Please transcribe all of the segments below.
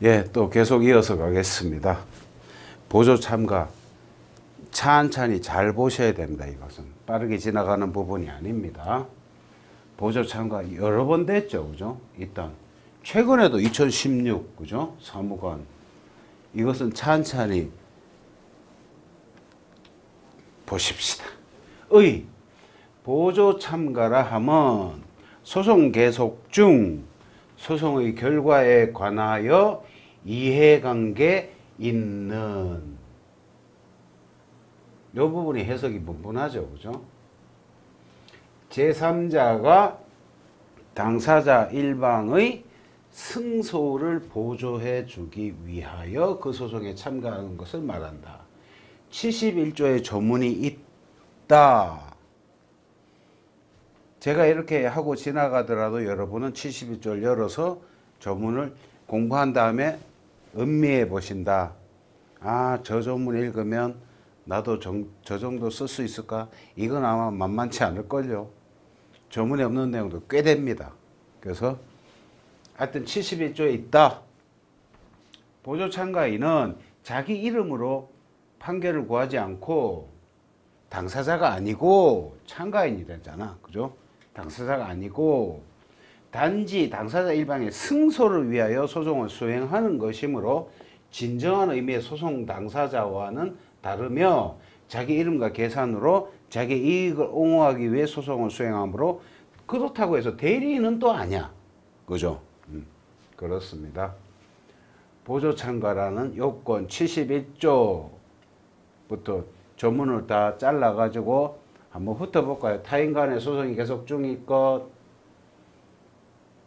예, 또 계속 이어서 가겠습니다. 보조 참가 찬찬히 잘 보셔야 됩니다. 이것은 빠르게 지나가는 부분이 아닙니다. 보조 참가 여러 번 됐죠, 그죠? 일단 최근에도 2016, 그죠? 사무관 이것은 찬찬히 보십시다. 보조 참가라 하면 소송 계속 중 소송의 결과에 관하여 이해관계 있는 이 부분이 해석이 분분하죠, 그죠? 제3자가 당사자 일방의 승소를 보조해 주기 위하여 그 소송에 참가하는 것을 말한다. 71조의 조문이 있다. 제가 이렇게 하고 지나가더라도 여러분은 71조를 열어서 조문을 공부한 다음에 음미해 보신다. 아, 저 조문 읽으면 나도 저 정도 쓸 수 있을까? 이건 아마 만만치 않을걸요. 조문에 없는 내용도 꽤 됩니다. 그래서 하여튼 71조에 있다. 보조 참가인은 자기 이름으로 판결을 구하지 않고 당사자가 아니고 참가인이 되잖아. 그죠? 당사자가 아니고 단지 당사자 일방의 승소를 위하여 소송을 수행하는 것이므로 진정한 의미의 소송 당사자와는 다르며 자기 이름과 계산으로 자기 이익을 옹호하기 위해 소송을 수행하므로 그렇다고 해서 대리인은 또 아니야. 그죠? 그렇습니다. 보조 참가라는 요건 71조부터 조문을 다 잘라가지고 한번 훑어볼까요? 타인 간의 소송이 계속 중일 것,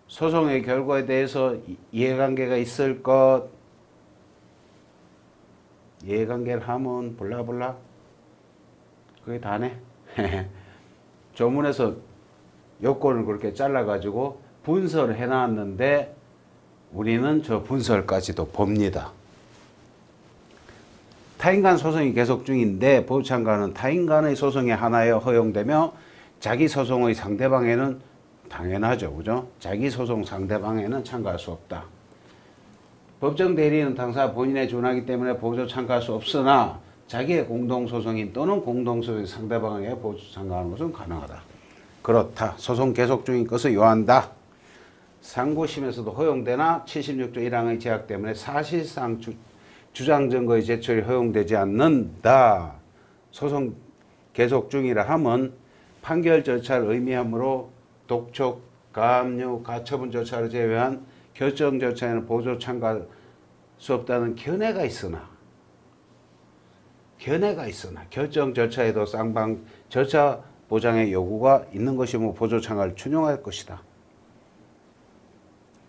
소송의 결과에 대해서 이해관계가 있을 것, 이해관계를 하면 블라블라 그게 다네. 조문에서 요건을 그렇게 잘라가지고 분설을 해놨는데 우리는 저 분설까지도 봅니다. 타인 간 소송이 계속 중인데 보조 참가는 타인 간의 소송에 하나에 허용되며 자기 소송의 상대방에는 당연하죠, 그죠? 자기 소송 상대방에는 참가할 수 없다. 법정 대리인은 당사자 본인에 준하기 때문에 보조 참가할 수 없으나 자기의 공동소송인 또는 공동소송의 상대방에게 보조 참가하는 것은 가능하다. 그렇다. 소송 계속 중인 것을 요한다. 상고심에서도 허용되나 76조 1항의 제약 때문에 사실상 주장 증거의 제출이 허용되지 않는다. 소송 계속 중이라 함은 판결 절차를 의미하므로 독촉, 가압류, 가처분 절차를 제외한 결정 절차에는 보조 참가할 수 없다는 견해가 있으나 결정 절차에도 쌍방 절차 보장의 요구가 있는 것이면 보조 참가를 준용할 것이다.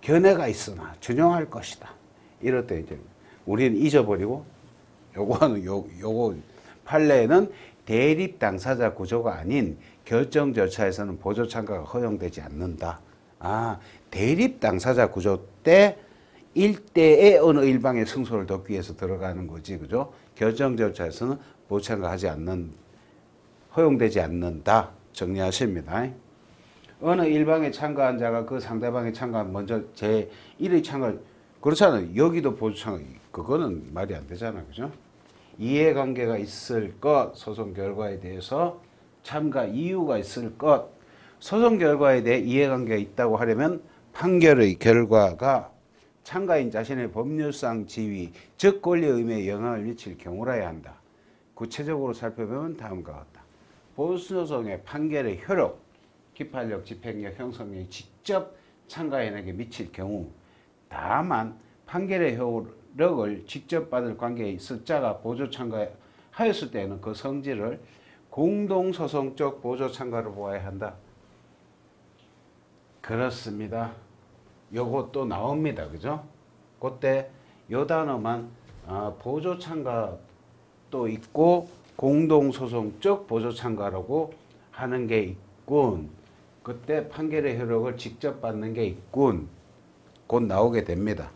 견해가 있으나 준용할 것이다. 이럴 때 이제 우리는 잊어버리고 요거 판례에는 대립 당사자 구조가 아닌 결정 절차에서는 보조 참가가 허용되지 않는다. 아, 대립 당사자 구조 때 일대의 어느 일방의 승소를 돕기 위해서 들어가는 거지, 그죠? 결정 절차에서는 보조 참가하지 않는, 허용되지 않는다. 정리하십니다. 어느 일방에 참가한 자가 그 상대방의 참가 먼저 제1의 참가, 그렇잖아요. 여기도 보조 참가, 그거는 말이 안 되잖아, 그죠? 이해관계가 있을 것, 소송 결과에 대해서 참가 이유가 있을 것, 소송 결과에 대해 이해관계가 있다고 하려면 판결의 결과가 참가인 자신의 법률상 지위, 즉 권리 의무에 영향을 미칠 경우라야 한다. 구체적으로 살펴보면 다음과 같다. 보수소송의 판결의 효력, 기판력, 집행력, 형성력이 직접 참가인에게 미칠 경우, 다만 판결의 효력을 직접 받을 관계에 있을 자가 보조 참가하였을 때는 그 성질을 공동소송적 보조 참가로 보아야 한다. 그렇습니다. 요것도 나옵니다. 그죠? 그때 요 단어만 보조 참가도 있고 공동소송적 보조 참가라고 하는 게 있군. 그때 판결의 효력을 직접 받는 게 있군. 곧 나오게 됩니다.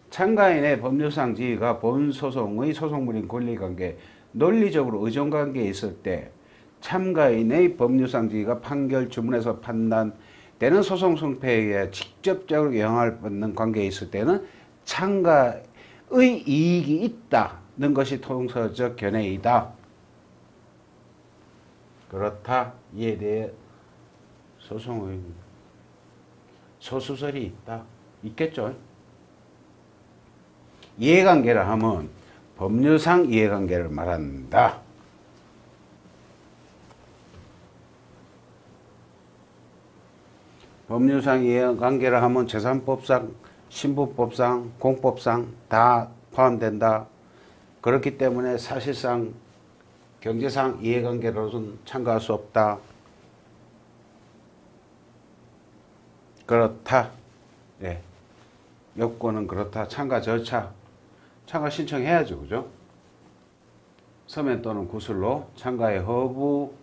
참가인의 법률상 지위가 본소송의 소송물인 권리관계, 논리적으로 의존관계에 있을 때 참가인의 법률상 지위가 판결 주문에서 판단되는 소송 승패에 의해 직접적으로 영향을 받는 관계에 있을 때는 참가의 이익이 있다는 것이 통서적 견해이다. 그렇다. 이에 대해 소송의 소수설이 있겠죠. 이해관계를 하면 법률상 이해관계를 말한다. 법률상 이해관계를 하면 재산법상, 신분법상, 공법상 다 포함된다. 그렇기 때문에 사실상 경제상 이해관계로는 참가할 수 없다. 그렇다. 예. 요건은 그렇다. 참가 절차. 참가 신청해야죠. 그죠? 서면 또는 구술로 참가의 허브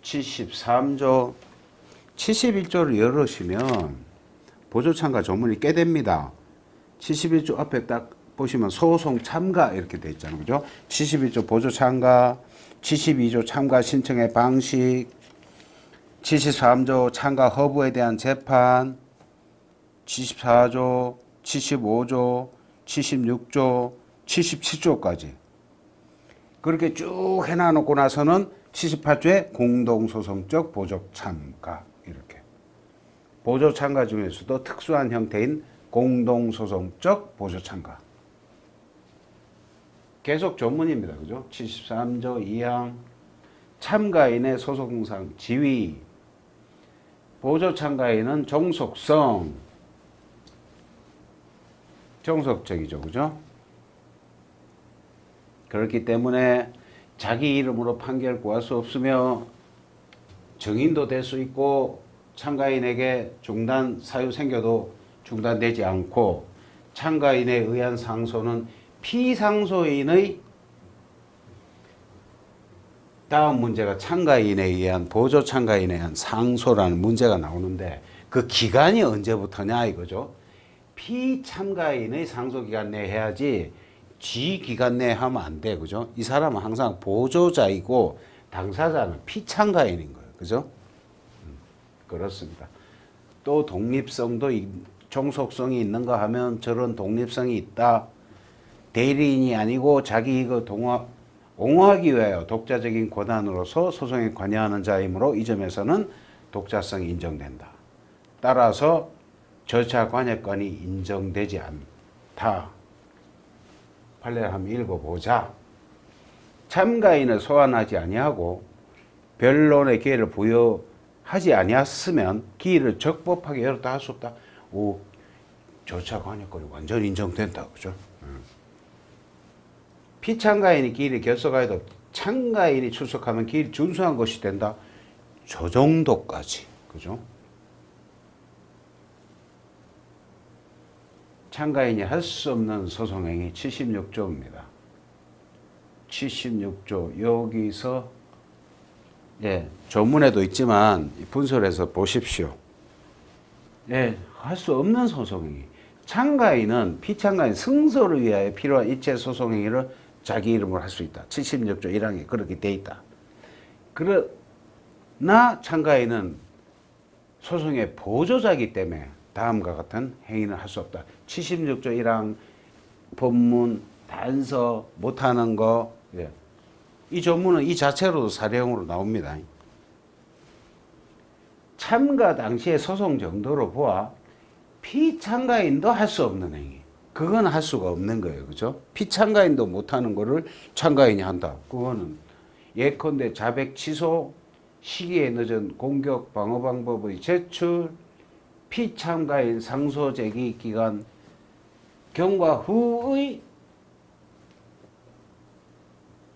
73조 71조를 열으시면 보조참가 조문이 꽤 됩니다. 71조 앞에 딱 보시면 소송 참가 이렇게 돼 있잖아요. 그죠? 71조 보조참가, 72조 참가 신청의 방식, 73조 참가 허브에 대한 재판, 74조, 75조, 76조, 77조까지 그렇게 쭉 해놔놓고 나서는 78조에 공동소송적 보조참가 이렇게 보조참가 중에서도 특수한 형태인 공동소송적 보조참가 계속 전문입니다. 그죠? 73조 2항 참가인의 소송상 지위 보조참가인은 종속성 종속적이죠. 그죠? 그렇기 때문에 자기 이름으로 판결 구할 수 없으며 증인도 될 수 있고 참가인에게 중단 사유 생겨도 중단되지 않고 참가인에 의한 상소는 피상소인의 다음 문제가 참가인에 의한 보조 참가인에 의한 상소라는 문제가 나오는데 그 기간이 언제부터냐 이거죠. 피참가인의 상소기간 내에 해야지 지기간 내에 하면 안 돼. 그죠? 이 사람은 항상 보조자이고 당사자는 피참가인인 거예요. 그죠? 그렇습니다. 또 독립성도 종속성이 있는가 하면 저런 독립성이 있다. 대리인이 아니고 자기 이익을 옹호하기 위하여 독자적인 권한으로서 소송에 관여하는 자이므로 이 점에서는 독자성이 인정된다. 따라서 절차 관여권이 인정되지 않다. 판례를 한번 읽어보자. 참가인을 소환하지 아니하고 변론의 기회를 부여하지 아니했으면 기일을 적법하게 열었다 할 수 없다. 오, 절차 관여권이 완전 인정된다. 그죠? 피참가인이 기일을 결석하여도 참가인이 출석하면 기일이 준수한 것이 된다. 저 정도까지. 그죠? 참가인이 할 수 없는 소송행위 76조입니다. 76조 여기서 조문에도 있지만 분설해서 보십시오. 할 수 없는 소송행위. 참가인은 피참가인 승소를 위하여 필요한 이체 소송행위를 자기 이름으로 할 수 있다. 76조 1항에 그렇게 돼 있다. 그러나 참가인은 소송의 보조자이기 때문에 다음과 같은 행위는 할 수 없다. 76조 1항 법문 단서 못하는 거 이 조문은 이 자체로도 사례형으로 나옵니다. 참가 당시의 소송 정도로 보아 피참가인도 할 수 없는 행위. 그건 할 수가 없는 거예요. 그죠? 피참가인도 못하는 거를 참가인이 한다. 그거는 예컨대 자백 취소, 시기에 늦은 공격 방어 방법의 제출, 피참가인 상소 제기 기간, 경과 후의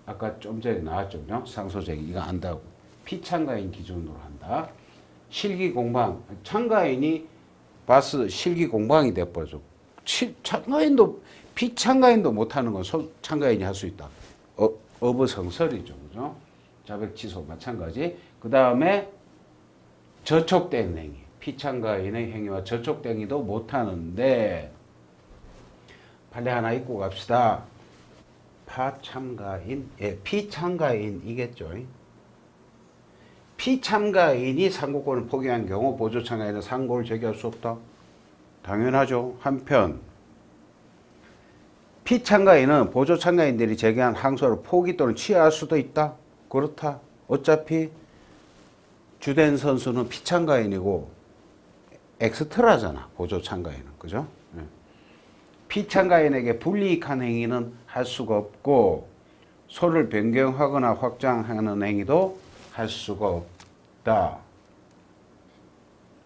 아까 좀 전에 나왔죠. 상소 제기 이거 안다고. 피참가인 기준으로 한다. 실기 공방, 참가인이 봐서 실기 공방이 돼버려. 참가인도 피참가인도 못하는 건 참가인이 할 수 있다. 어부성설이죠. 그죠? 자백 취소 마찬가지. 그 다음에 저촉된 행위. 피참가인의 행위와 저촉된 행위도 못하는데 판례 하나 읽고 갑시다. 피참가인이겠죠. 피참가인이 상고권을 포기한 경우 보조참가인은 상고를 제기할 수 없다. 당연하죠. 한편 피참가인은 보조 참가인들이 제기한 항소를 포기 또는 취하할 수도 있다. 그렇다. 어차피 주된 선수는 피참가인이고 엑스트라잖아. 보조 참가인은. 그죠? 피참가인에게 불이익한 행위는 할 수가 없고 소를 변경하거나 확장하는 행위도 할 수가 없다.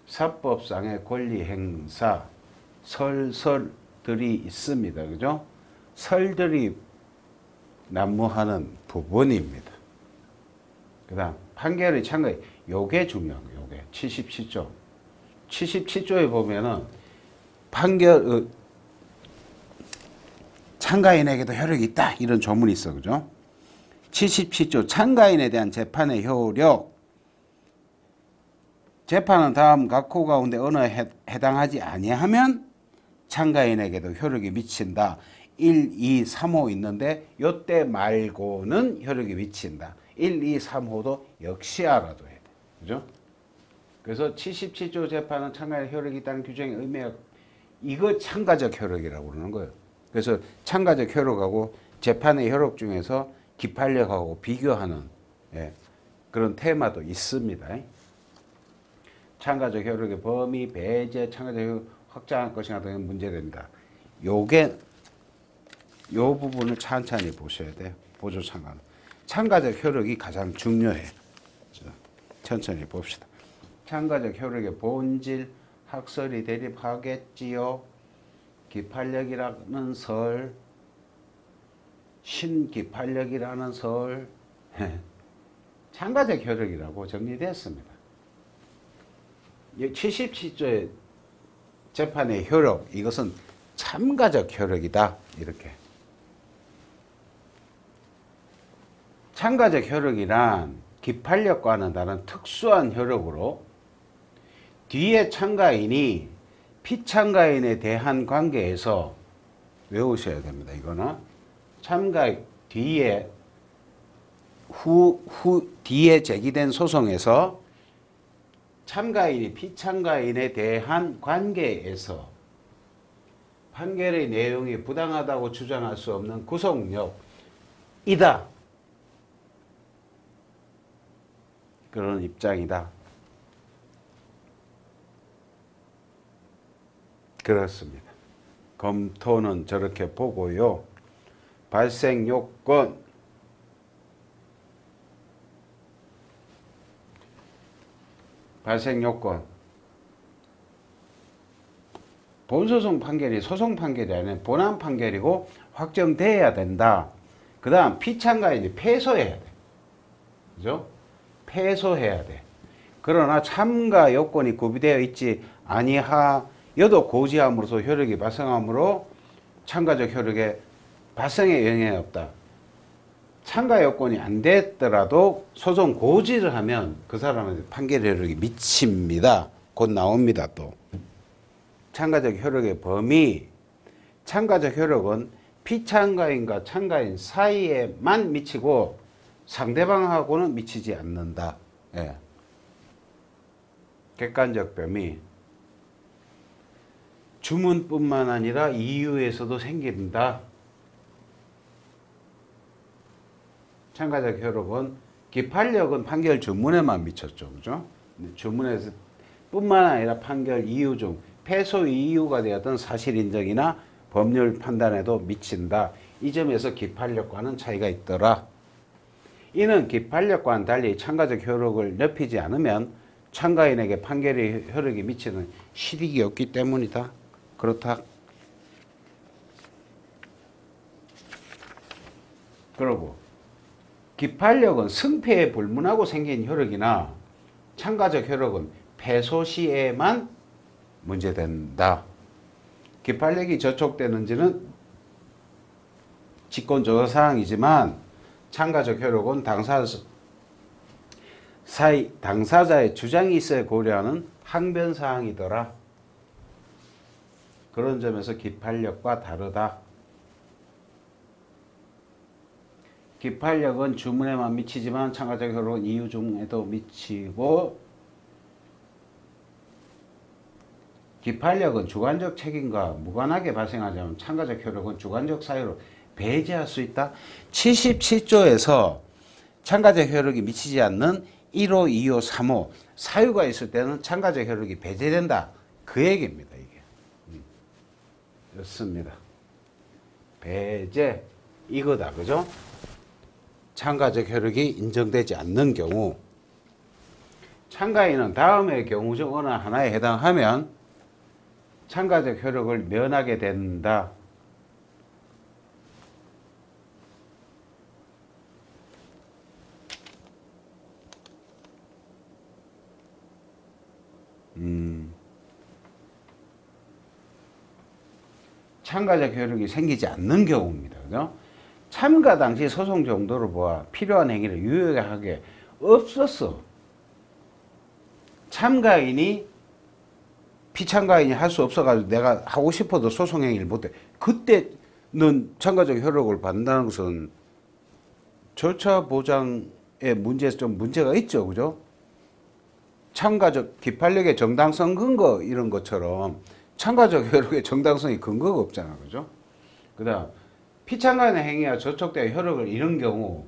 사법상의 권리 행사 설들이 있습니다. 그죠? 설들이 난무하는 부분입니다. 그 다음 판결의 참가인 요게 중요한 거예요. 요게 77조 77조에 보면은 판결 참가인에게도 효력이 있다 이런 조문이 있어. 그죠? 77조 참가인에 대한 재판의 효력 재판은 다음 각호 가운데 어느 해당하지 아니하면 참가인에게도 효력이 미친다. 1, 2, 3호 있는데 요때 말고는 효력이 미친다. 1, 2, 3호도 역시 알아둬야 돼. 그죠? 그래서 77조 재판은 참가인의 효력이 있다는 규정의 의미가 이거 참가적 효력이라고 그러는 거예요. 그래서 참가적 효력하고 재판의 효력 중에서 기판력하고 비교하는 그런 테마도 있습니다. 참가적 효력의 범위, 배제, 참가적 효력 확장할 것인가 등은 문제됩니다. 요게 요 부분을 찬찬히 보셔야 돼요. 보조 참가는. 참가적 효력이 가장 중요해. 천천히 봅시다. 참가적 효력의 본질, 학설이 대립하겠지요. 기판력이라는 설, 신기판력이라는 설, 참가적 효력이라고 정리됐습니다. 77조의 재판의 효력, 이것은 참가적 효력이다. 이렇게. 참가적 효력이란 기판력과는 다른 특수한 효력으로 뒤에 참가인이 피참가인에 대한 관계에서 외우셔야 됩니다. 이거는 참가 뒤에 뒤에 제기된 소송에서 참가인이 피참가인에 대한 관계에서 판결의 내용이 부당하다고 주장할 수 없는 구속력이다. 그런 입장이다. 그렇습니다. 검토는 저렇게 보고요. 발생 요건 본소송 판결이 소송 판결이 아니라 본안 판결이고 확정돼야 된다. 그 다음 피참가인이 패소해야 돼. 그죠? 패소해야 돼. 그러나 참가 요건이 구비되어 있지 아니하여도 고지함으로써 효력이 발생하므로 참가적 효력에 발생에 영향이 없다. 참가 요건이 안 됐더라도 소송 고지를 하면 그 사람한테 판결 효력이 미칩니다. 곧 나옵니다. 또 참가적 효력의 범위, 참가적 효력은 피참가인과 참가인 사이에만 미치고 상대방하고는 미치지 않는다. 객관적 범위, 주문뿐만 아니라 이유에서도 생긴다. 참가적 효력은 기판력은 판결 주문에만 미쳤죠. 그죠? 주문에서 뿐만 아니라 판결 이유 중 패소 이유가 되었던 사실 인정이나 법률 판단에도 미친다. 이 점에서 기판력과는 차이가 있더라. 이는 기판력과는 달리 참가적 효력을 넓히지 않으면 참가인에게 판결의 효력이 미치는 실익이 없기 때문이다. 그렇다. 그러고 기판력은 승패에 불문하고 생긴 효력이나 참가적 효력은 패소 시에만 문제된다. 기판력이 저촉되는지는 직권조사사항이지만 참가적 효력은 당사자의 주장이 있어야 고려하는 항변사항이더라. 그런 점에서 기판력과 다르다. 기판력은 주문에만 미치지만 참가적 효력은 이유 중에도 미치고 기판력은 주관적 책임과 무관하게 발생하자면 참가적 효력은 주관적 사유로 배제할 수 있다. 77조에서 참가적 효력이 미치지 않는 1호, 2호, 3호 사유가 있을 때는 참가적 효력이 배제된다. 그 얘기입니다. 이게. 좋습니다. 배제 이거다. 그죠? 참가적 효력이 인정되지 않는 경우 참가인은 다음의 경우 중 어느 하나에 해당하면 참가적 효력을 면하게 된다. 참가적 효력이 생기지 않는 경우입니다. 그죠? 참가 당시 소송 정도를 보아 필요한 행위를 유효하게 없었어. 참가인이 피참가인이 할 수 없어가지고 내가 하고 싶어도 소송 행위를 못해. 그때는 참가적 효력을 받는다는 것은 절차 보장에 좀 문제가 있죠. 그죠? 참가적 기판력의 정당성 근거 이런 것처럼 참가적 효력의 정당성이 근거가 없잖아. 그죠? 그 다음 피참가인의 행위가 저촉되어 효력을 잃은 경우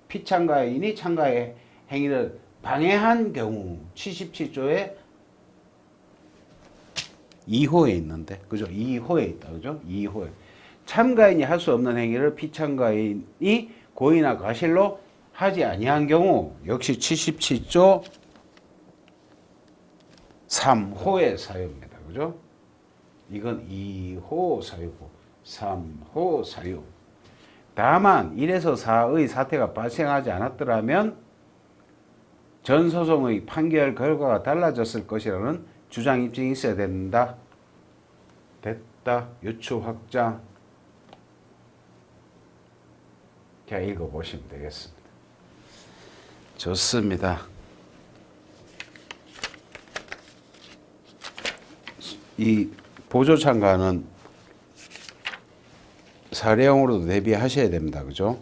피참가인이 참가의 행위를 방해한 경우 77조에 2호에 있는데 그죠? 2호에 있다. 그죠? 2호에 참가인이 할 수 없는 행위를 피참가인이 고의나 과실로 하지 아니한 경우 역시 77조 3호의 사유입니다. 그죠? 이건 2호 사유고 3호 사유. 다만 1에서 4의 사태가 발생하지 않았더라면 전 소송의 판결 결과가 달라졌을 것이라는 주장 입증이 있어야 된다. 됐다. 유추 확장. 자, 읽어보시면 되겠습니다. 좋습니다. 이 보조참가는 사례형으로도 대비하셔야 됩니다. 그죠?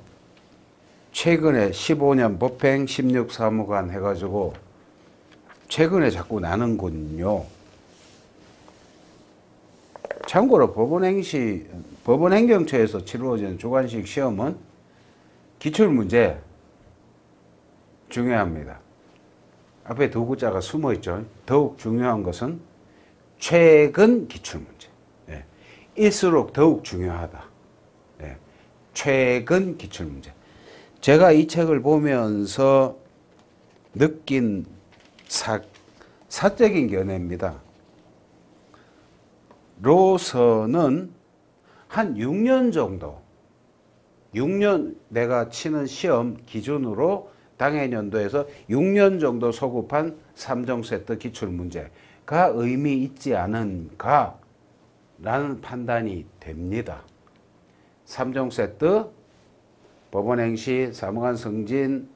최근에 15년 법행 16사무관 해가지고 최근에 자꾸 나는군요. 참고로 법원행정처에서 치루어지는 주관식 시험은 기출문제 중요합니다. 앞에 두 글자가 숨어있죠. 더욱 중요한 것은 최근 기출문제. 예. 일수록 더욱 중요하다. 예. 최근 기출문제. 제가 이 책을 보면서 느낀 사적인 견해입니다. 로서는 한 6년 정도, 6년 내가 치는 시험 기준으로 당해년도에서 6년 정도 소급한 3종 세트 기출문제가 의미 있지 않은가 라는 판단이 됩니다. 3종 세트, 법원행시, 사무관 승진,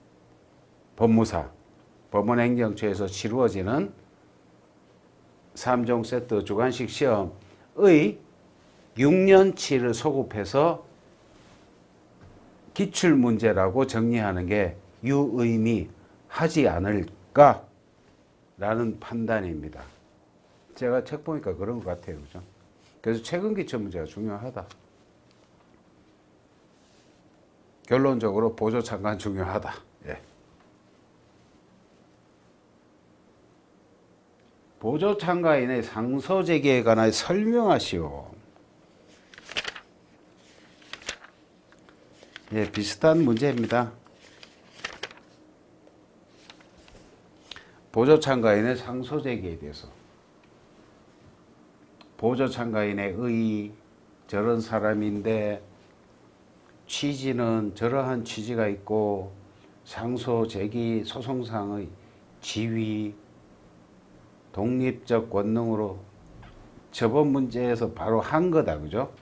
법무사, 법원행정처에서 치루어지는 3종 세트 주관식 시험의 6년치를 소급해서 기출문제라고 정리하는 게 유의미하지 않을까라는 판단입니다. 제가 책 보니까 그런 것 같아요. 그죠? 그래서 최근 기출문제가 중요하다. 결론적으로 보조참관 중요하다. 예. 보조참가인의 상소제기에 관하여 설명하시오. 예, 비슷한 문제입니다. 보조참가인의 상소제기에 대해서. 보조참가인의 의의, 저런 사람인데 취지는 저러한 취지가 있고 상소제기 소송상의 지위, 독립적 권능으로 저번 문제에서 바로 한 거다. 그죠?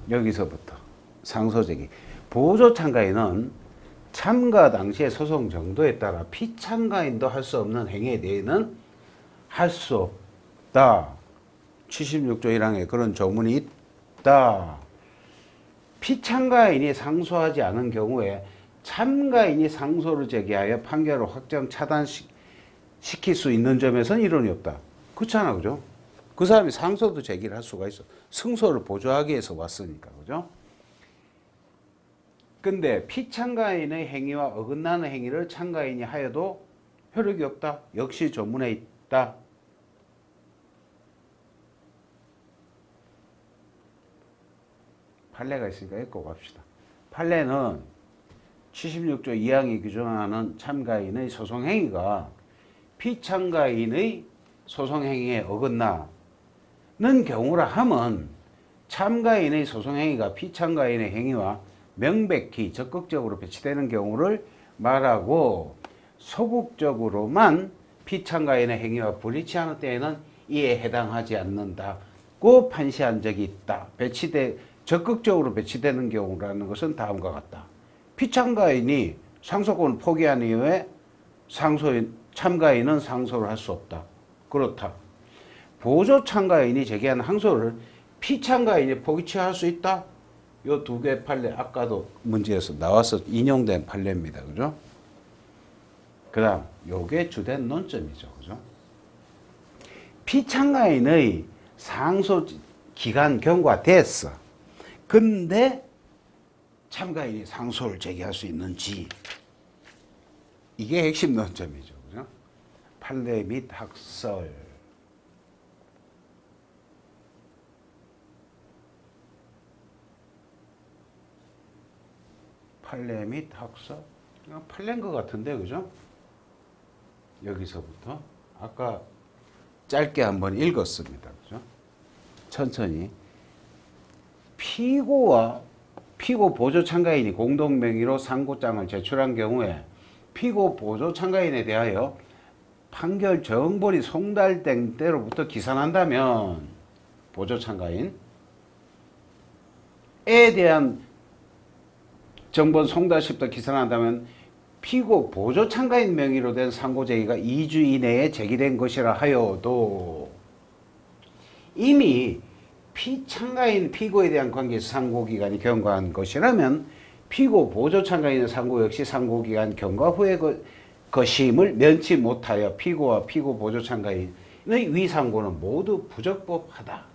여기서부터 상소제기. 보조참가인은 참가 당시의 소송 정도에 따라 피참가인도 할 수 없는 행위에 대해서는 할 수 없다. 76조 1항에 그런 조문이 있다. 피참가인이 상소하지 않은 경우에 참가인이 상소를 제기하여 판결을 확정 차단시 시킬 수 있는 점에서는 이론이 없다. 그렇잖아, 그죠? 그 사람이 상소도 제기를 할 수가 있어. 승소를 보조하기 위해서 왔으니까, 그죠? 근데 피참가인의 행위와 어긋나는 행위를 참가인이 하여도 효력이 없다. 역시 조문에 있다. 판례가 있으니까 읽고 갑시다. 판례는 76조 2항이 규정하는 참가인의 소송행위가 피참가인의 소송행위에 어긋나는 경우라 함은 참가인의 소송행위가 피참가인의 행위와 명백히 적극적으로 배치되는 경우를 말하고 소극적으로만 피참가인의 행위와 불일치하는 때에는 이에 해당하지 않는다고 판시한 적이 있다. 적극적으로 배치되는 경우라는 것은 다음과 같다. 피참가인이 상소권을 포기한 이후에 참가인은 상소를 할 수 없다. 그렇다. 보조 참가인이 제기한 항소를 피참가인이 포기할 수 있다. 요 두 개 판례 아까도 문제에서 나와서 인용된 판례입니다. 그죠? 그 다음 요게 주된 논점이죠. 그죠? 피참가인의 상소 기간 경과됐어. 근데 참가인이 상소를 제기할 수 있는지 이게 핵심 논점이죠. 그죠? 판례 및 학설. 판례 및 학설. 판례인 것 같은데, 그죠? 여기서부터 아까 짧게 한번 읽었습니다. 그죠? 천천히. 피고 보조 참가인이 공동 명의로 상고장을 제출한 경우에 피고 보조 참가인에 대하여 판결 정본이 송달된 때로부터 기산한다면 보조 참가인에 대한 정본 송달 시부터 기산한다면 피고 보조 참가인 명의로 된 상고 제기가 2주 이내에 제기된 것이라 하여도 이미 피참가인 피고에 대한 관계에서 상고기간이 경과한 것이라면 피고 보조 참가인의 상고 역시 상고기간 경과 후의 것임을 면치 못하여 피고와 피고 보조 참가인의 위상고는 모두 부적법하다.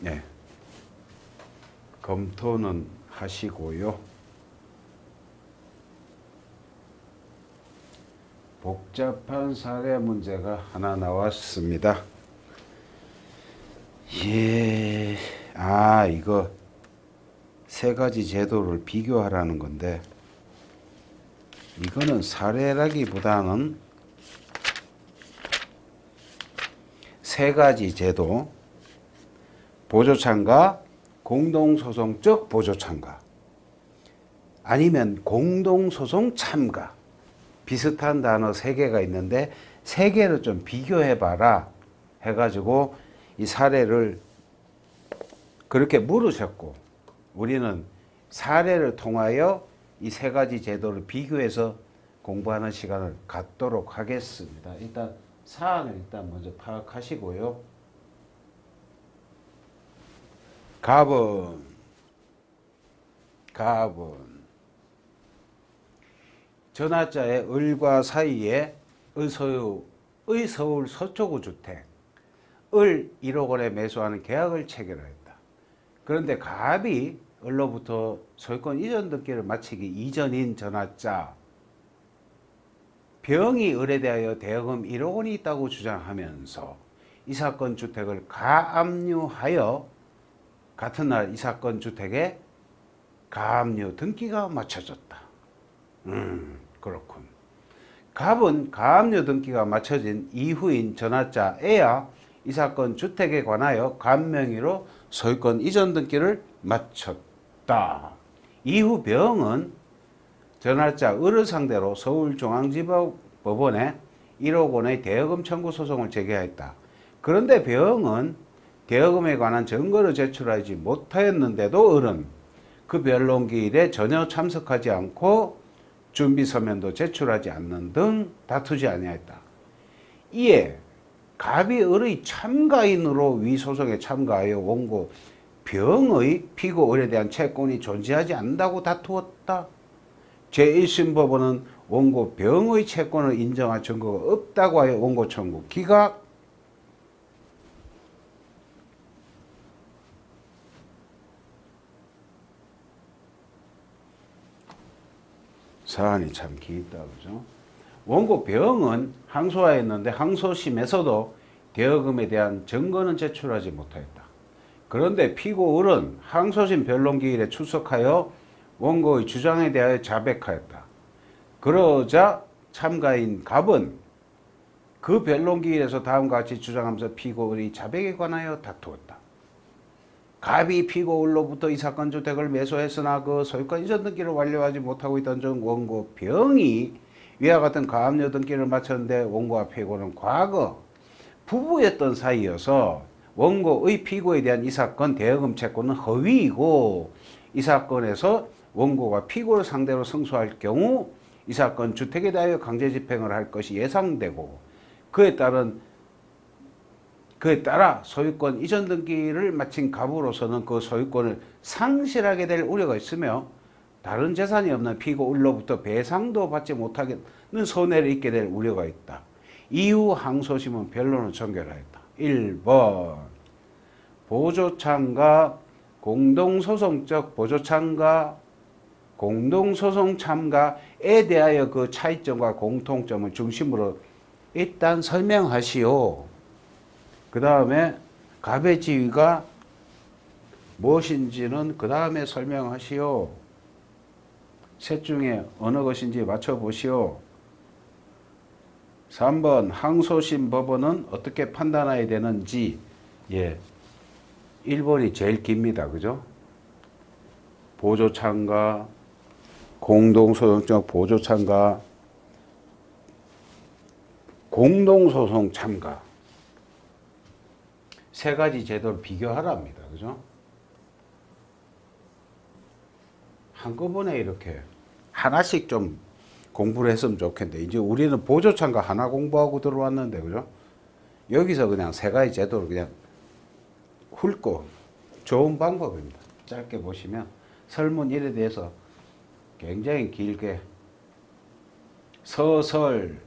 네. 검토는 하시고요. 복잡한 사례 문제가 하나 나왔습니다. 예, 이거 세 가지 제도를 비교하라는 건데, 이거는 사례라기보다는 세 가지 제도, 보조참가, 공동소송적 보조참가, 아니면 공동소송 참가, 비슷한 단어 세 개가 있는데 세 개를 좀 비교해봐라 해가지고 이 사례를 그렇게 물으셨고, 우리는 사례를 통하여 이 세 가지 제도를 비교해서 공부하는 시간을 갖도록 하겠습니다. 일단 사안을 먼저 파악하시고요. 갑은 전화자의 을과 사이에 의 서울 서초구 주택을 1억 원에 매수하는 계약을 체결하였다. 그런데 갑이 을로부터 소유권 이전 등기를 마치기 이전인 전화자 병이 을에 대하여 대여금 1억 원이 있다고 주장하면서 이 사건 주택을 가압류하여 같은 날 이 사건 주택에 가압류 등기가 맞춰졌다. 그렇군. 갑은 가압류 등기가 맞춰진 이후인 전화자에야 이 사건 주택에 관하여 갑 명의로 소유권 이전 등기를 마쳤다. 이후 병은 전화자 을을 상대로 서울중앙지법원에 1억 원의 대여금 청구 소송을 제기하였다. 그런데 병은 대여금에 관한 증거를 제출하지 못하였는데도 을은 그 변론기일에 전혀 참석하지 않고 준비 서면도 제출하지 않는 등 다투지 아니하였다. 이에 갑이 을의 참가인으로 위 소송에 참가하여 원고 병의 피고 을에 대한 채권이 존재하지 않는다고 다투었다. 제1심 법원은 원고 병의 채권을 인정할 증거가 없다고 하여 원고 청구 기각. 사안이 참 깊다, 그죠? 원고 병은 항소하였는데 항소심에서도 대여금에 대한 증거는 제출하지 못하였다. 그런데 피고 을은 항소심 변론기일에 출석하여 원고의 주장에 대하여 자백하였다. 그러자 참가인 갑은 그 변론기일에서 다음과 같이 주장하면서 피고 을이 자백에 관하여 다투었다. 갑이 피고 을로부터 이 사건 주택을 매수했으나 그 소유권 이전 등기를 완료하지 못하고 있던 중 원고 병이 위와 같은 가압류 등기를 마쳤는데 원고와 피고는 과거 부부였던 사이여서 원고의 피고에 대한 이 사건 대여금 채권은 허위이고, 이 사건에서 원고가 피고를 상대로 승소할 경우 이 사건 주택에 대하여 강제 집행을 할 것이 예상되고, 그에 따라 소유권 이전 등기를 마친 갑으로서는 그 소유권을 상실하게 될 우려가 있으며 다른 재산이 없는 피고 을로부터 배상도 받지 못하는 손해를 입게 될 우려가 있다. 이후 항소심은 변론을 종결하였다. 1번 보조참가 공동소송적 보조참가 공동소송 참가에 대하여 그 차이점과 공통점을 중심으로 일단 설명하시오. 그 다음에 갑의 지위가 무엇인지는 그 다음에 설명하시오. 셋 중에 어느 것인지 맞춰보시오. 3번 항소심 법원은 어떻게 판단해야 되는지. 1번이 제일 깁니다. 그죠? 보조참가, 공동소송적 보조참가, 공동소송 참가. 세 가지 제도를 비교하랍니다. 그죠? 한꺼번에 이렇게 하나씩 좀 공부를 했으면 좋겠는데, 이제 우리는 보조참가 하나 공부하고 들어왔는데, 그죠? 여기서 그냥 세 가지 제도를 그냥 훑고, 좋은 방법입니다. 짧게 보시면 설문 1에 대해서 굉장히 길게 서설,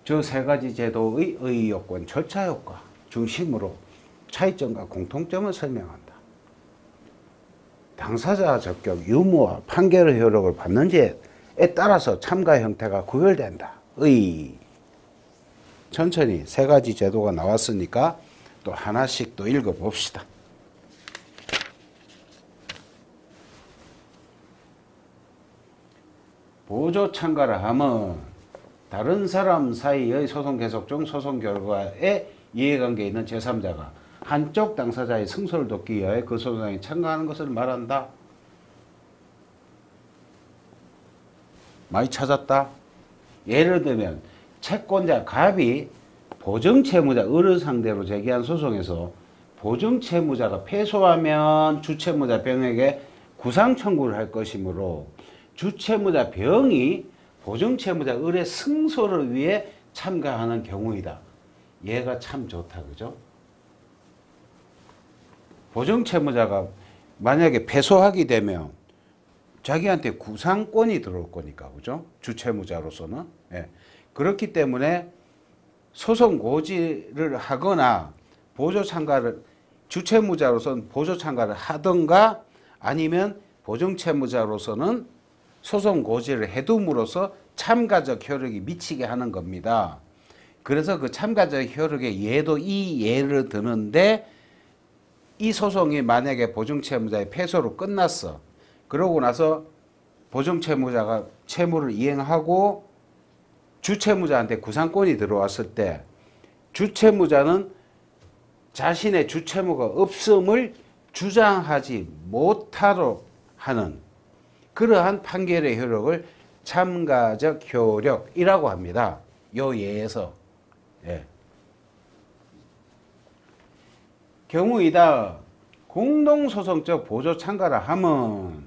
저 세 가지 제도의 의의 요건, 절차 효과 중심으로 차이점과 공통점을 설명한다. 당사자 적격 유무와 판결의 효력을 받는지에 따라서 참가 형태가 구별된다. 천천히 세 가지 제도가 나왔으니까 또 하나씩 또 읽어봅시다. 보조 참가를 하면 다른 사람 사이의 소송 계속 중 소송 결과에 이해관계에 있는 제3자가 한쪽 당사자의 승소를 돕기 위하여 그 소송에 참가하는 것을 말한다. 많이 찾았다. 예를 들면 채권자 갑이 보증채무자 을을 상대로 제기한 소송에서 보증채무자가 패소하면 주채무자 병에게 구상 청구를 할 것이므로 주채무자 병이 보증채무자 을의 승소를 위해 참가하는 경우이다. 얘가 참 좋다. 그죠? 보증채무자가 만약에 패소하게 되면 자기한테 구상권이 들어올 거니까. 그죠? 주채무자로서는. 그렇기 때문에 소송 고지를 하거나 보조 참가를, 주채무자로서는 보조 참가를 하든가 아니면 보증채무자로서는 소송 고지를 해둠으로써 참가적 효력이 미치게 하는 겁니다. 그래서 그 참가적 효력의 예도 이 예를 드는데, 이 소송이 만약에 보증채무자의 패소로 끝났어. 그러고 나서 보증채무자가 채무를 이행하고 주채무자한테 구상권이 들어왔을 때 주채무자는 자신의 주채무가 없음을 주장하지 못하도록 하는 그러한 판결의 효력을 참가적 효력이라고 합니다. 요 예에서. 경우이다. 공동소송적 보조 참가를 하면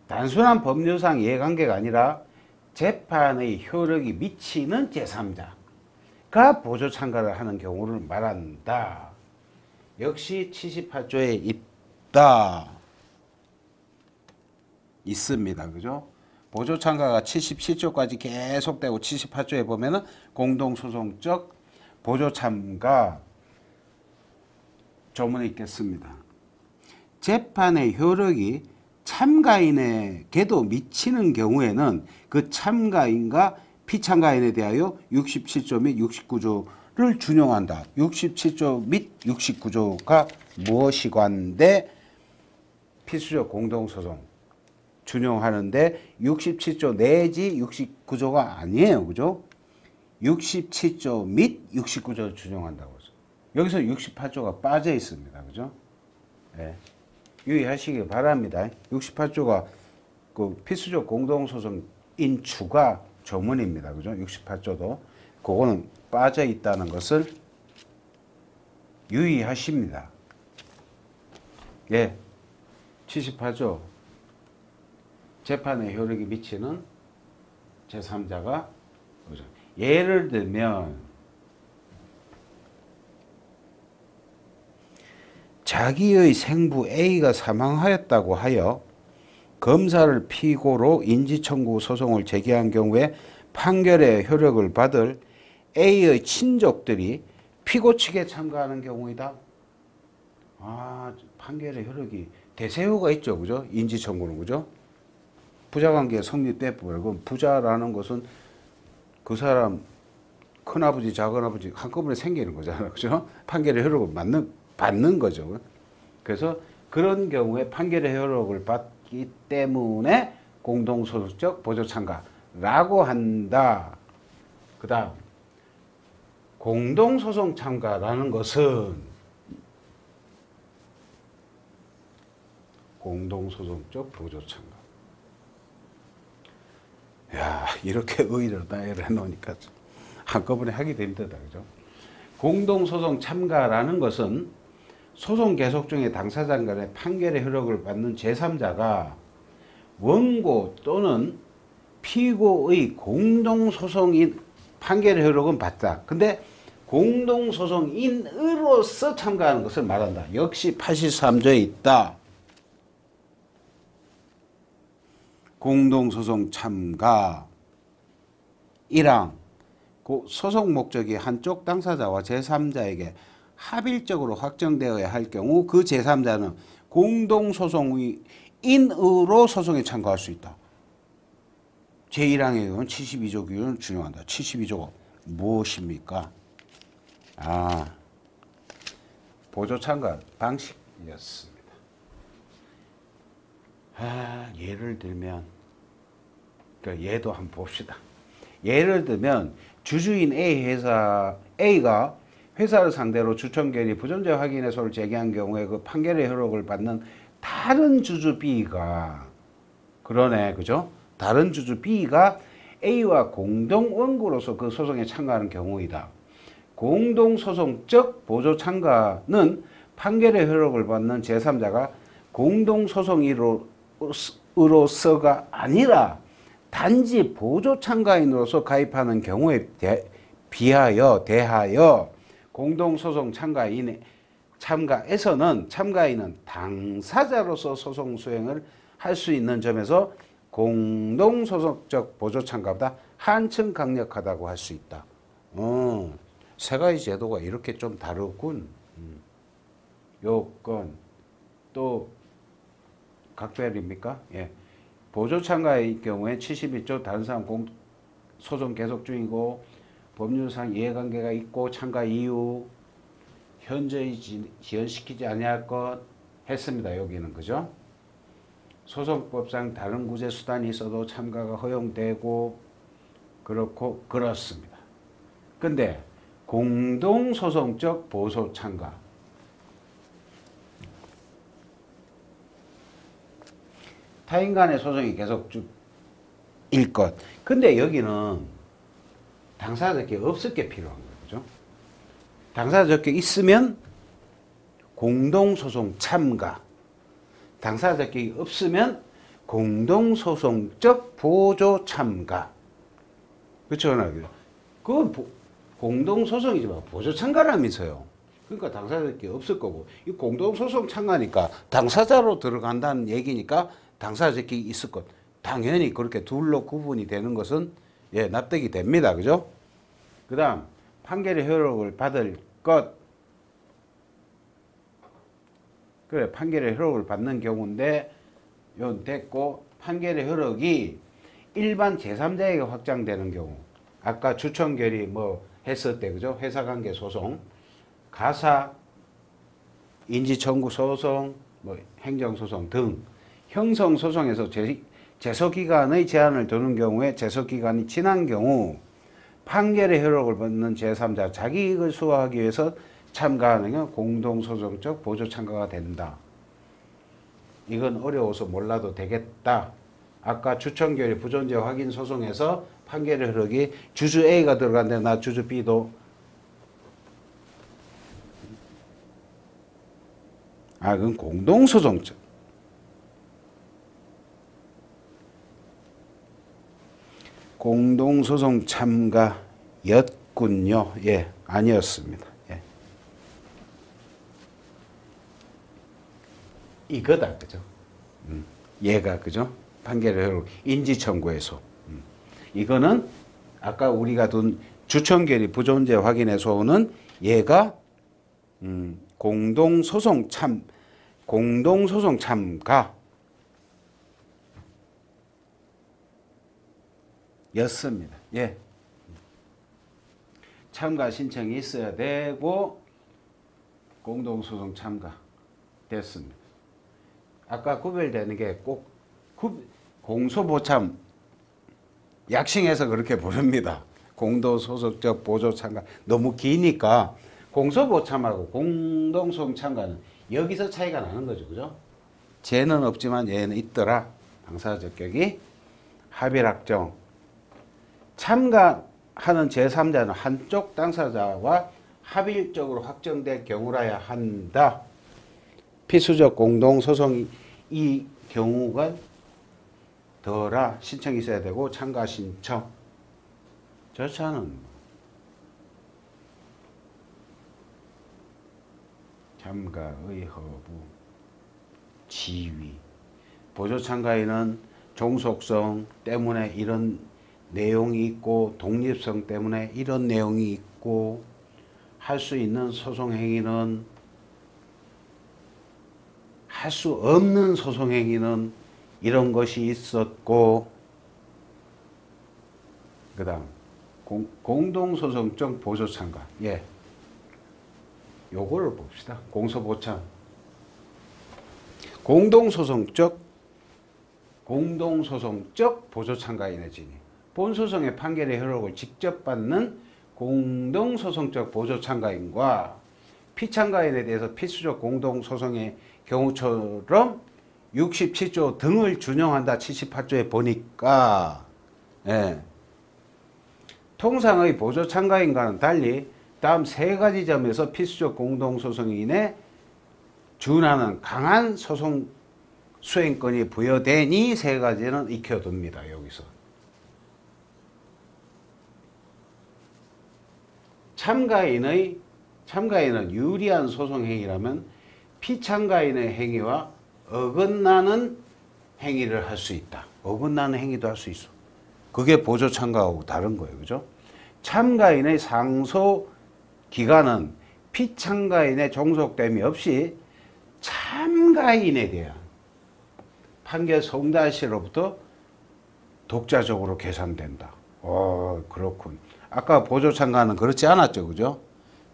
단순한 법률상 이해관계가 아니라 재판의 효력이 미치는 제3자가 보조 참가를 하는 경우를 말한다. 역시 78조에 있다. 있습니다. 그죠? 보조 참가가 77조까지 계속되고 78조에 보면은 공동소송적 보조 참가 조문이 있겠습니다. 재판의 효력이 참가인에게도 미치는 경우에는 그 참가인과 피참가인에 대하여 67조 및 69조를 준용한다. 67조 및 69조가 무엇이관데 필수적 공동소송 준용하는데 67조 내지 69조가 아니에요. 그죠? 67조 및 69조 준용한다고 해서 여기서 68조가 빠져 있습니다. 그죠? 네. 유의하시기 바랍니다. 68조가 그 필수적 공동소송인 추가 조문입니다. 그죠? 68조도 그거는 빠져 있다는 것을 유의하십니다. 예. 78조 재판에 효력이 미치는 제3자가 예를 들면 자기의 생부 A가 사망하였다고 하여 검사를 피고로 인지청구 소송을 제기한 경우에 판결의 효력을 받을 A의 친족들이 피고 측에 참가하는 경우이다. 아, 판결의 효력이 대세효가 있죠. 그죠? 인지청구는. 그죠? 부자관계 성립돼버려. 그럼 부자라는 것은 그 사람 큰아버지, 작은아버지 한꺼번에 생기는 거잖아요. 그죠? 판결의 효력을 받는 거죠. 그래서 그런 경우에 판결의 효력을 받기 때문에 공동소송적 보조참가라고 한다. 그 다음 공동소송 참가라는 것은 공동소송적 보조참가. 야, 이렇게 의의를 나열을 해놓으니까 한꺼번에 하기도 힘들다. 그죠? 공동소송 참가라는 것은 소송 계속 중에 당사자 간의 판결의 효력을 받는 제3자가 원고 또는 피고의 공동소송인 판결의 효력은 받다. 근데 공동소송인으로서 참가하는 것을 말한다. 역시 83조에 있다. 공동소송 참가 1항 소송 목적이 한쪽 당사자와 제3자에게 합일적으로 확정되어야 할 경우 그 제3자는 공동소송인으로 소송에 참가할 수 있다. 제1항의 경우는 72조 규율을 준용한다. 72조가 무엇입니까? 아, 보조참가 방식이었습니다. 예를 들면, 그러니까 예도 한번 봅시다. 예를 들면 주주인 A가 회사를 상대로 주청결의 부존재 확인 해소를 제기한 경우에 그 판결의 효력을 받는 다른 주주 B가 그러네, 그죠? 다른 주주 B가 A와 공동 원고로서 그 소송에 참가하는 경우이다. 공동소송적 보조참가는 판결의 효력을 받는 제3자가 공동소송인으로서가 아니라 단지 보조참가인으로서 가입하는 경우에 대하여 공동소송 참가에서는 참가인은 당사자로서 소송 수행을 할 수 있는 점에서 공동소송적 보조참가보다 한층 강력하다고 할 수 있다. 세 가지 제도가 이렇게 좀 다르군. 요건 또 각별입니까? 예. 보조참가의 경우에 71조 다른 사람 소송 계속 중이고 법률상 이해관계가 있고 참가 이유 현저히 지연시키지 아니할 것 했습니다. 여기는 그죠? 소송법상 다른 구제 수단이 있어도 참가가 허용되고 그렇습니다. 근데 공동소송적 보조 참가 타인 간의 소송이 계속 일 것. 근데 여기는 당사자 적격이 없을 게 필요한 거예요. 그죠? 당사자 적격이 있으면 공동소송 참가. 당사자 적격이 없으면 공동소송적 보조 참가. 그렇죠? 그건 공동소송이지만 보조 참가라면서요. 그러니까 당사자 적격이 없을 거고 이 공동소송 참가니까 당사자로 들어간다는 얘기니까 당사자끼리 있을 것. 당연히 그렇게 둘로 구분이 되는 것은 예, 납득이 됩니다. 그죠? 그 다음, 판결의 효력을 받을 것. 그래, 판결의 효력을 받는 경우인데, 요 됐고, 판결의 효력이 일반 제3자에게 확장되는 경우. 아까 주청결의 뭐 했을 때, 그죠? 회사관계 소송, 가사, 인지청구 소송, 뭐 행정소송 등 형성소송에서 제소기간의 제한을 두는 경우에 제소기간이 지난 경우 판결의 효력을 받는 제3자 자기 이익을 수호하기 위해서 참가하는 경우 공동소송적 보조 참가가 된다. 이건 어려워서 몰라도 되겠다. 아까 주청결의 부존재 확인 소송에서 판결의 효력이 주주 A가 들어갔는데 나 주주 B도 그건 공동소송적. 공동소송 참가였군요. 예, 아니었습니다. 예. 이거다, 그죠? 얘가, 그죠? 판결의 효력, 인지청구에서. 이거는 아까 우리가 둔 주청결의 부존재 확인에서 오는 얘가 공동소송 참가 였습니다. 예. 참가 신청이 있어야 되고 공동소송 참가 됐습니다. 아까 구별되는 게 꼭 공소보참 약칭해서 그렇게 부릅니다. 공동소송적 보조 참가 너무 기니까 공소보참하고 공동소송 참가는 여기서 차이가 나는 거죠. 그죠? 쟤는 없지만 얘는 있더라. 당사자격이 합의확정. 참가하는 제3자는 한쪽 당사자와 합의적으로 확정될 경우라야 한다. 필수적 공동소송이 이 경우가 더라 신청이 있어야 되고 참가 신청. 절차는 참가의 허부, 지위, 보조 참가인은 종속성 때문에 이런 내용이 있고 독립성 때문에 이런 내용이 있고 할 수 있는 소송 행위는 할 수 없는 소송 행위는 이런 것이 있었고 그다음 공동소송적 보조 참가. 예. 요거를 봅시다. 공소보참. 공동소송적 보조 참가인의 진위. 본소송의 판결의 효력을 직접 받는 공동소송적 보조 참가인과 피참가인에 대해서 필수적 공동소송의 경우처럼 67조 등을 준용한다. 78조에 보니까 예. 통상의 보조 참가인과는 달리 다음 세 가지 점에서 필수적 공동소송인에 준하는 강한 소송 수행권이 부여되니 세 가지는 익혀둡니다. 여기서. 참가인은 유리한 소송 행위라면 피참가인의 행위와 어긋나는 행위를 할 수 있다. 어긋나는 행위도 할 수 있어. 그게 보조 참가하고 다른 거예요. 그죠? 참가인의 상소 기간은 피참가인의 종속됨이 없이 참가인에 대한 판결 송달시로부터 독자적으로 계산된다. 그렇군. 아까 보조 참가는 그렇지 않았죠. 그죠?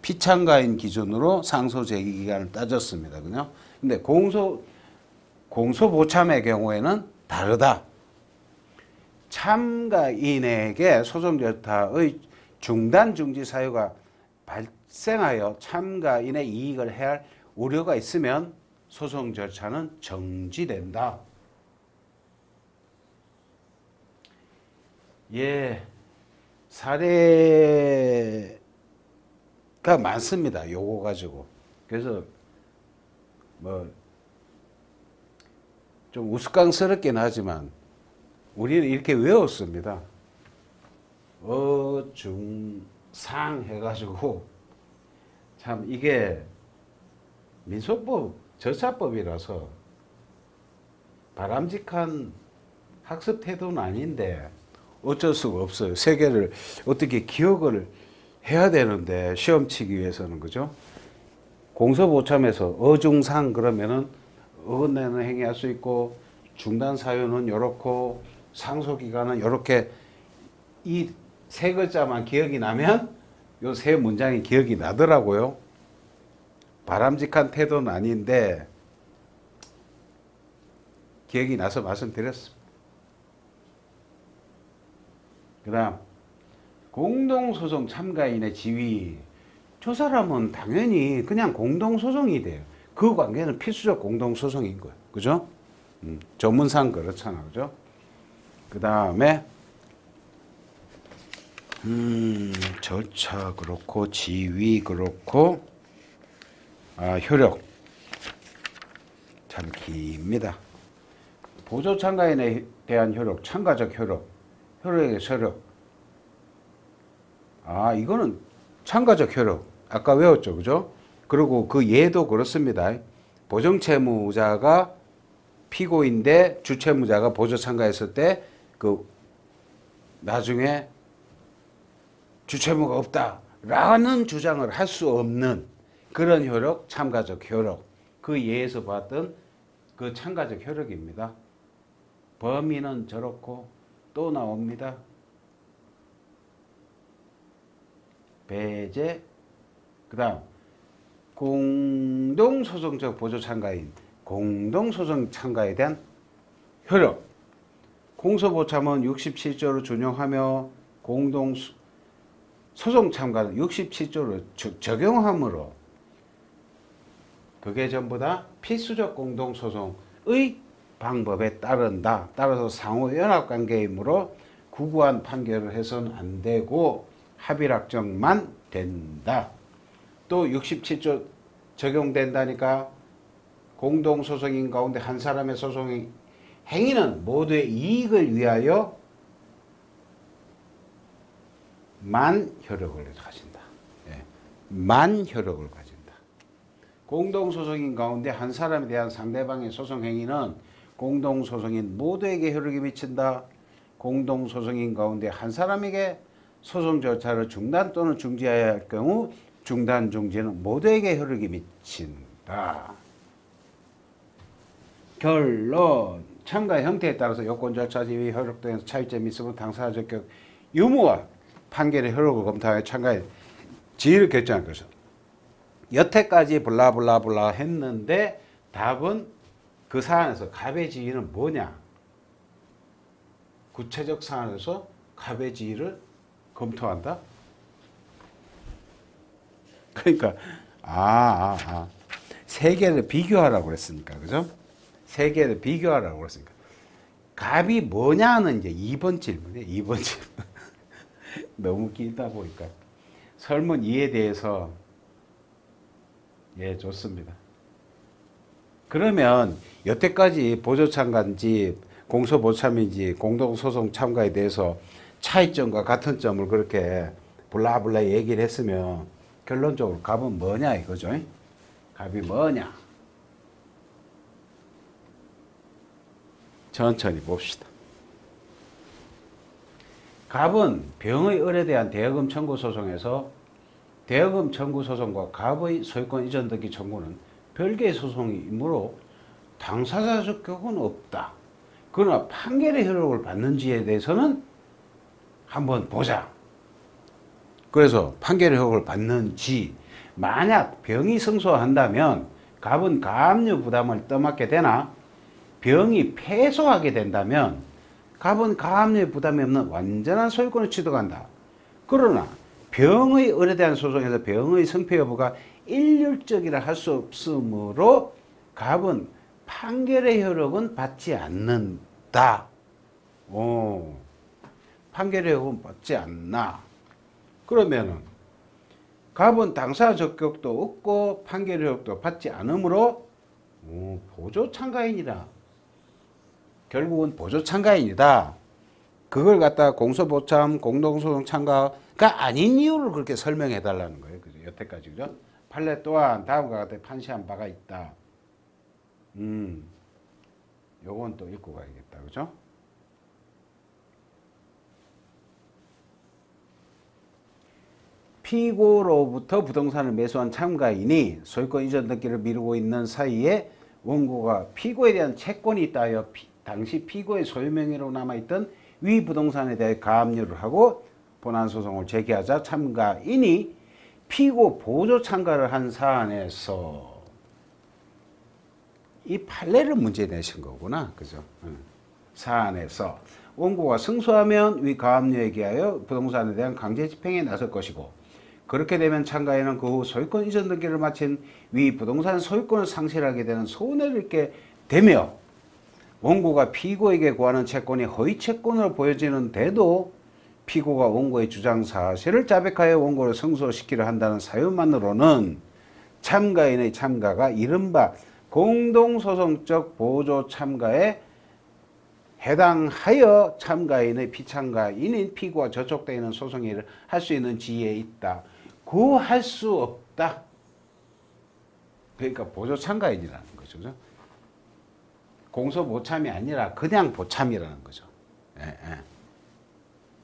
피참가인 기준으로 상소 제기 기간을 따졌습니다. 그죠? 근데 공소보참의 경우에는 다르다. 참가인에게 소송 절차의 중단 중지 사유가 발생하여 참가인의 이익을 해할 우려가 있으면 소송 절차는 정지된다. 예, 사례가 많습니다. 요거 가지고. 그래서 뭐 좀 우스꽝스럽긴 하지만 우리는 이렇게 외웠습니다. 어중상 해가지고 참 이게 민소법 절차법이라서 바람직한 학습 태도는 아닌데 어쩔 수가 없어요. 세계를 어떻게 기억을 해야 되는데 시험 치기 위해서는 그죠? 공서보참에서 어중상 그러면은 어긋내는 행위할 수 있고 중단 사유는 요렇고 상소 기간은 요렇게 이 세 글자만 기억이 나면 요 세 문장이 기억이 나더라고요. 바람직한 태도는 아닌데 기억이 나서 말씀드렸습니다. 그 다음 공동소송 참가인의 지위. 저 사람은 당연히 그냥 공동소송이 돼요. 그 관계는 필수적 공동소송인 거예요. 그죠? 전문상 그렇잖아. 그죠? 그 다음에 절차 그렇고 지위 그렇고 효력 참 깁니다. 보조 참가인에 대한 효력, 참가적 효력, 효력의 서력. 이거는 참가적 효력. 아까 외웠죠, 그죠? 그리고 그 예도 그렇습니다. 보정채무자가 피고인데 주채무자가 보조 참가했을 때 그 나중에 주채무가 없다라는 주장을 할 수 없는 그런 효력, 참가적 효력. 그 예에서 봤던 그 참가적 효력입니다. 범위는 저렇고 또 나옵니다. 배제. 그 다음 공동소송적 보조 참가인. 공동소송 참가에 대한 효력. 공소보참은 67조를 준용하며 공동소송 참가는 67조를 적용함으로 그게 전부 다 필수적 공동소송의 방법에 따른다. 따라서 상호 연합관계이므로 구구한 판결을 해서는 안 되고 합의락정만 된다. 또 67조 적용된다니까 공동소송인 가운데 한 사람의 소송의 행위는 모두의 이익을 위하여 만 효력을 가진다. 만 효력을 가진다. 공동소송인 가운데 한 사람에 대한 상대방의 소송 행위는 공동소송인 모두에게 효력이 미친다. 공동소송인 가운데 한 사람에게 소송 절차를 중단 또는 중지해야 할 경우 중단 중지는 모두에게 효력이 미친다. 결론. 참가 형태에 따라서 요건 절차 지위 효력 등에서 차이점이 있으면 당사자 적격 유무와 판결의 효력을 검토하여 참가의 지위를 결정할 것이다. 여태까지 블라블라블라 했는데 답은 그 사안에서 갑의 지위는 뭐냐? 구체적 사안에서 갑의 지위를 검토한다? 그러니까 세 개를 비교하라고 그랬으니까 그죠? 세 개를 비교하라고 그랬으니까 갑이 뭐냐는 이제 2번 질문이에요. 2번 질문. 너무 길다 보니까 설문 2에 대해서 좋습니다. 그러면 여태까지 보조참가인지 공소보참인지 공동소송 참가에 대해서 차이점과 같은 점을 그렇게 블라블라 얘기를 했으면 결론적으로 갑은 뭐냐 이거죠. 갑이 뭐냐. 천천히 봅시다. 갑은 병의 을에 대한 대여금 청구 소송에서 대여금 청구 소송과 갑의 소유권 이전 등기 청구는 별개의 소송이므로 당사자 적격은 없다. 그러나 판결의 효력을 받는지에 대해서는 한번 보자. 그래서 판결의 효력을 받는지 만약 병이 승소한다면 갑은 가압류 부담을 떠맡게 되나 병이 패소하게 된다면 갑은 가압류 부담이 없는 완전한 소유권을 취득한다. 그러나 병의 을에 대한 소송에서 병의 승패 여부가 일률적이라 할 수 없으므로 갑은 판결의 효력은 받지 않는다. 판결의 효력은 받지 않나. 그러면은 갑은 당사 적격도 없고 판결의 효력도 받지 않으므로 보조 참가인이다. 결국은 보조 참가인이다. 그걸 갖다 공소보참, 공동소송 참가가 아닌 이유를 그렇게 설명해 달라는 거예요. 그죠? 여태까지 그죠? 판례 또한 다음과 같이 판시한 바가 있다. 요건 또 읽고 가야겠다. 그죠? 피고로부터 부동산을 매수한 참가인이 소유권 이전 등기를 미루고 있는 사이에 원고가 피고에 대한 채권이 있다 하여 당시 피고의 소유명의로 남아있던 위 부동산에 대해 가압류를 하고 본안소송을 제기하자 참가인이 피고 보조 참가를 한 사안에서 이 판례를 문제 내신 거구나. 그죠? 사안에서 원고가 승소하면 위 가압류에 기하여 부동산에 대한 강제 집행에 나설 것이고, 그렇게 되면 참가인은 그 후 소유권 이전 등기를 마친 위 부동산 소유권을 상실하게 되는 손해를 입게 되며, 원고가 피고에게 구하는 채권이 허위 채권으로 보여지는데도 피고가 원고의 주장 사실을 자백하여 원고를 승소시키려 한다는 사유만으로는 참가인의 참가가 이른바 공동소송적 보조 참가에 해당하여 참가인의 피참가인인 피고와 저촉되어 있는 소송 일을 할 수 있는 지위에 있다. 구할 수 없다. 그러니까 보조 참가인이라는 거죠. 그죠? 공소 모참이 아니라 그냥 보참이라는 거죠. 예, 예.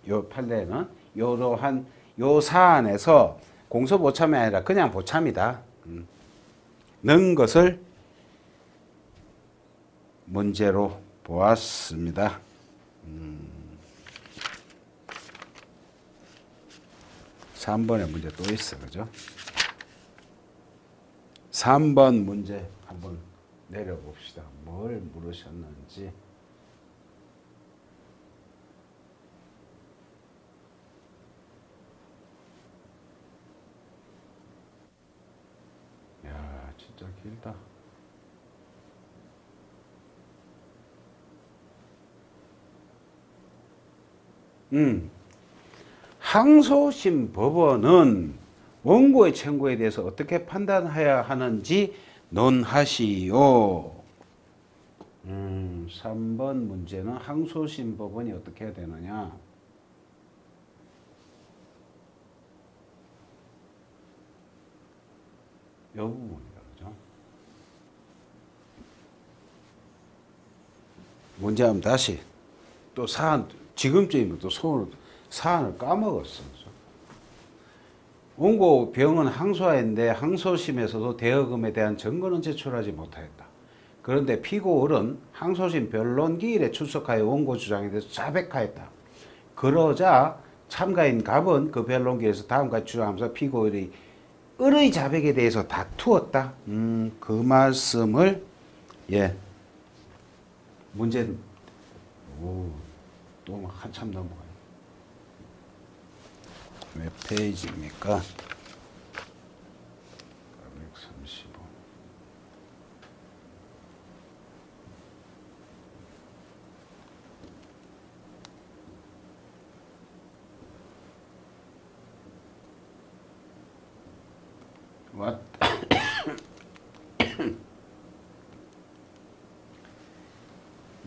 요 판례는 요러한 요 사안에서 공소 모참이 아니라 그냥 보참이다. 는 것을 문제로 보았습니다. 3번의 문제 또 있어. 그죠? 3번 문제 한번 내려봅시다. 뭘 물으셨는지. 야, 진짜 길다. 항소심 법원은 원고의 청구에 대해서 어떻게 판단해야 하는지 논하시오. 3번 문제는 항소심 법원이 어떻게 해야 되느냐. 이 부분이다. 그죠? 문제 한번 다시 또 사안, 지금쯤이면 또 사안을 까먹었어. 원고 병은 항소하였는데 항소심에서도 대여금에 대한 증거는 제출하지 못하였다. 그런데 피고는 항소심 변론기일에 출석하여 원고 주장에 대해서 자백하였다. 그러자 참가인 갑은 그 변론기에서 다음같이 주장하면서 피고의 을의 자백에 대해서 다투었다. 그 말씀을 문제는 또 한참 넘어가요. 몇 페이지입니까? 435.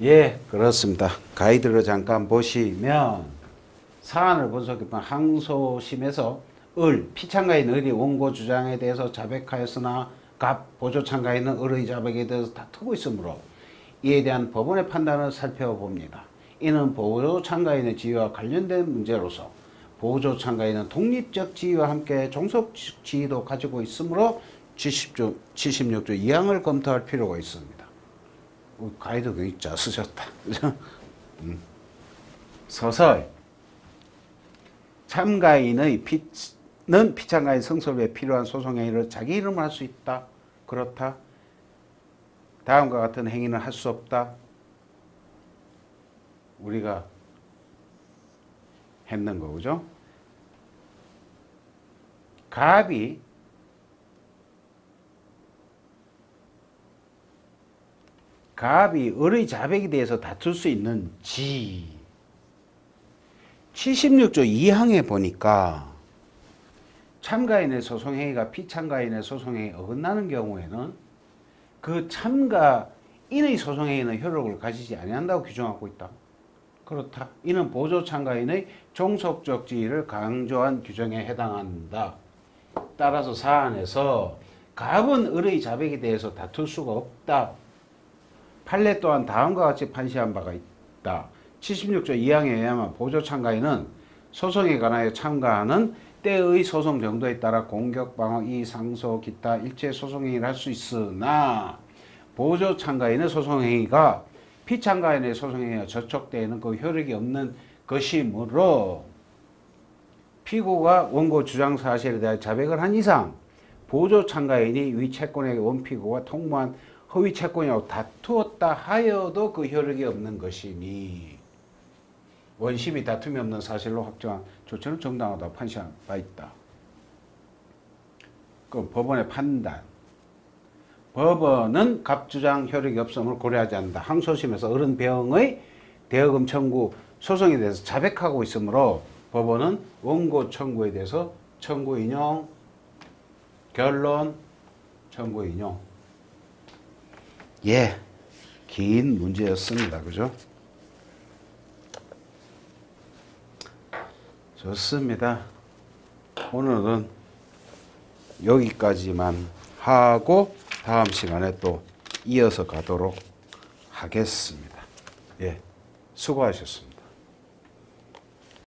예, 그렇습니다. 가이드를 잠깐 보시면 사안을 분석해본 항소심에서 피참가인 을이 원고 주장에 대해서 자백하였으나 갑 보조참가인은 을의 자백에 대해서 다투고 있으므로 이에 대한 법원의 판단을 살펴봅니다. 이는 보조참가인의 지위와 관련된 문제로서 보조참가인은 독립적 지위와 함께 종속 지위도 가지고 있으므로 76조 2항을 검토할 필요가 있습니다. 가이드 굉장히 잘 쓰셨다. 그죠? 서설. 참가인의 피참가인 승소를 위해 필요한 소송 행위를 자기 이름으로 할 수 있다. 그렇다. 다음과 같은 행위는 할 수 없다. 우리가 했는 거죠. 갑이 을의 자백에 대해서 다툴 수 있는지 76조 2항에 보니까 참가인의 소송행위가 피참가인의 소송행위에 어긋나는 경우에는 그 참가인의 소송행위는 효력을 가지지 아니한다고 규정하고 있다. 그렇다. 이는 보조참가인의 종속적 지위를 강조한 규정에 해당한다. 따라서 사안에서 갑은 을의 자백에 대해서 다툴 수가 없다. 판례 또한 다음과 같이 판시한 바가 있다. 76조 2항에 의하면 보조 참가인은 소송에 관하여 참가하는 때의 소송 정도에 따라 공격, 방어, 이의, 상소, 기타 일체 소송행위를 할 수 있으나 보조 참가인의 소송행위가 피참가인의 소송행위와 저촉되는 그 효력이 없는 것이므로 피고가 원고 주장 사실에 대해 자백을 한 이상 보조 참가인이 위 채권의 원피고가 통보한 허위 채권이라고 다투었다 하여도 그 효력이 없는 것이니 원심이 다툼이 없는 사실로 확정한 조처는 정당하다고 판시한 바 있다. 그 법원의 판단. 법원은 갑주장 효력이 없음을 고려하지 않는다. 항소심에서 어른배형의 대여금 청구 소송에 대해서 자백하고 있으므로 법원은 원고 청구에 대해서 청구 인용, 결론, 청구 인용. 예, 긴 문제였습니다. 그죠? 좋습니다. 오늘은 여기까지만 하고 다음 시간에 또 이어서 가도록 하겠습니다. 예, 수고하셨습니다.